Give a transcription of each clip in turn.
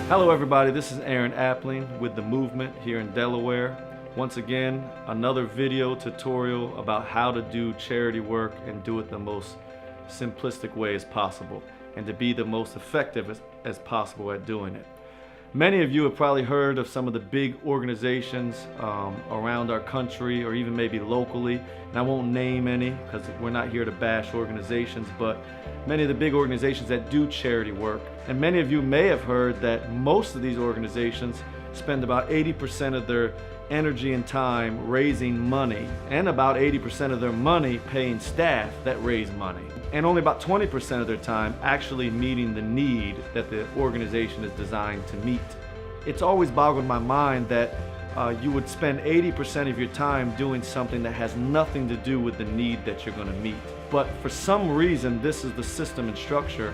Hello everybody, this is Aaron Appling with The Movement here in Delaware. Once again, another video tutorial about how to do charity work and do it the most simplistic way as possible and to be the most effective as possible at doing it. Many of you have probably heard of some of the big organizations around our country or even maybe locally, and I won't name any because we're not here to bash organizations, but many of the big organizations that do charity work. And many of you may have heard that most of these organizations spend about 80% of their energy and time raising money and about 80% of their money paying staff that raise money, and only about 20% of their time actually meeting the need that the organization is designed to meet. It's always boggled my mind that you would spend 80% of your time doing something that has nothing to do with the need that you're going to meet. But for some reason, this is the system and structure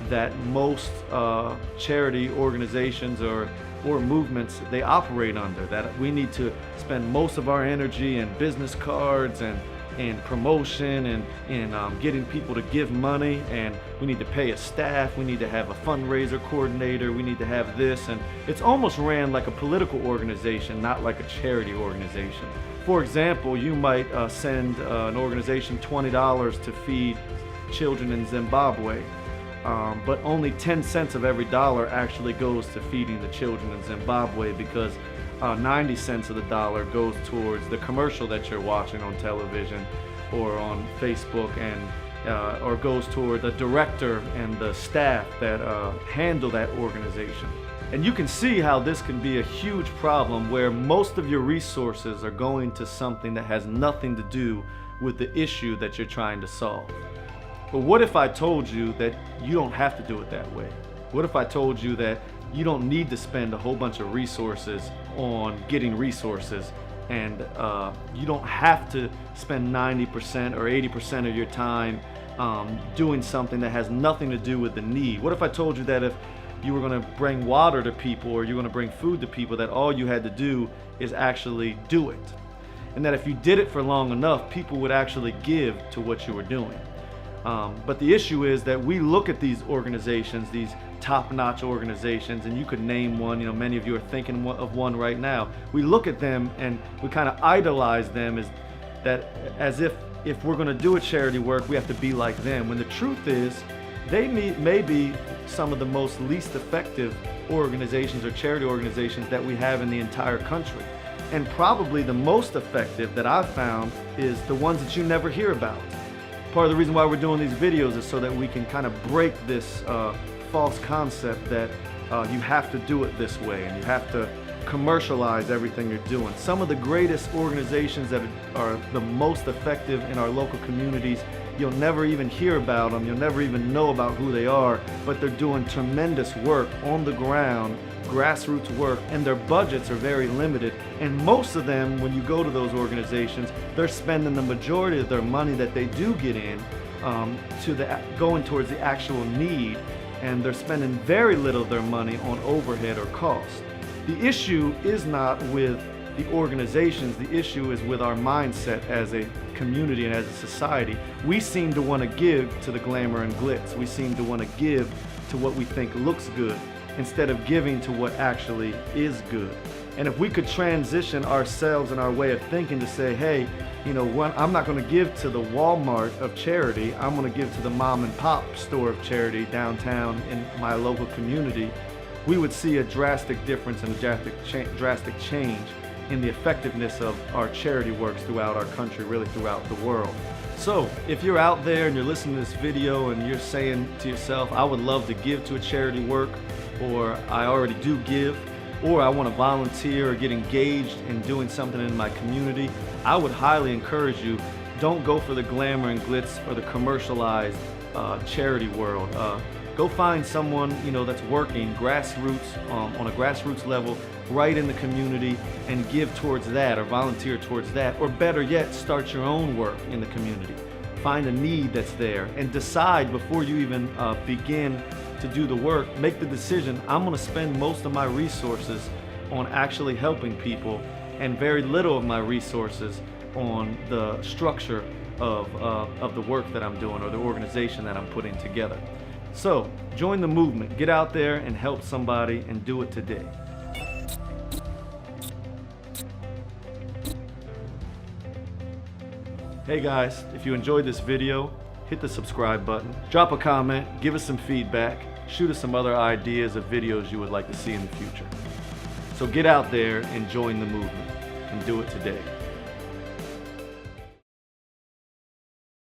that most charity organizations or movements they operate under, that we need to spend most of our energy in business cards and promotion and getting people to give money, and we need to pay a staff, we need to have a fundraiser coordinator, we need to have this, and it's almost ran like a political organization, not like a charity organization. For example, you might send an organization $20 to feed children in Zimbabwe, but only 10 cents of every dollar actually goes to feeding the children in Zimbabwe, because 90 cents of the dollar goes towards the commercial that you're watching on television or on Facebook, and or goes toward the director and the staff that handle that organization. And you can see how this can be a huge problem, where most of your resources are going to something that has nothing to do with the issue that you're trying to solve. But what if I told you that you don't have to do it that way? What if I told you that you don't need to spend a whole bunch of resources on getting resources, and you don't have to spend 90% or 80% of your time doing something that has nothing to do with the need? What if I told you that if you were going to bring water to people or you're going to bring food to people, that all you had to do is actually do it, and that if you did it for long enough, people would actually give to what you were doing? But the issue is that we look at these organizations, these top-notch organizations, and you could name one, many of you are thinking of one right now. We look at them and we kind of idolize them as if we're going to do a charity work, we have to be like them, when the truth is they may be some of the most least effective organizations or charity organizations that we have in the entire country. And probably the most effective that I've found is the ones that you never hear about. Part of the reason why we're doing these videos is so that we can kind of break this false concept that you have to do it this way and you have to commercialize everything you're doing. Some of the greatest organizations that are the most effective in our local communities, you'll never even hear about them, you'll never even know about who they are, but they're doing tremendous work on the ground, grassroots work, and their budgets are very limited. And most of them, when you go to those organizations, they're spending the majority of their money that they do get in going towards the actual need, and they're spending very little of their money on overhead or cost. The issue is not with the organizations, the issue is with our mindset as a community and as a society. We seem to want to give to the glamour and glitz. We seem to want to give to what we think looks good, instead of giving to what actually is good. And if we could transition ourselves and our way of thinking to say, hey, I'm not going to give to the Walmart of charity, I'm going to give to the mom and pop store of charity downtown in my local community, we would see a drastic difference and a drastic change in the effectiveness of our charity works throughout our country, really throughout the world. So if you're out there and you're listening to this video and you're saying to yourself, I would love to give to a charity work, or I already do give, or I want to volunteer or get engaged in doing something in my community, I would highly encourage you, don't go for the glamour and glitz or the commercialized charity world. Go find someone that's working grassroots, on a grassroots level, right in the community, and give towards that or volunteer towards that, or better yet, start your own work in the community. Find a need that's there and decide before you even begin to do the work. Make the decision, I'm going to spend most of my resources on actually helping people and very little of my resources on the structure of the work that I'm doing or the organization that I'm putting together. So join the movement, get out there and help somebody, and do it today. Hey guys, if you enjoyed this video, hit the subscribe button, drop a comment, give us some feedback, shoot us some other ideas of videos you would like to see in the future. So get out there and join the movement, and do it today.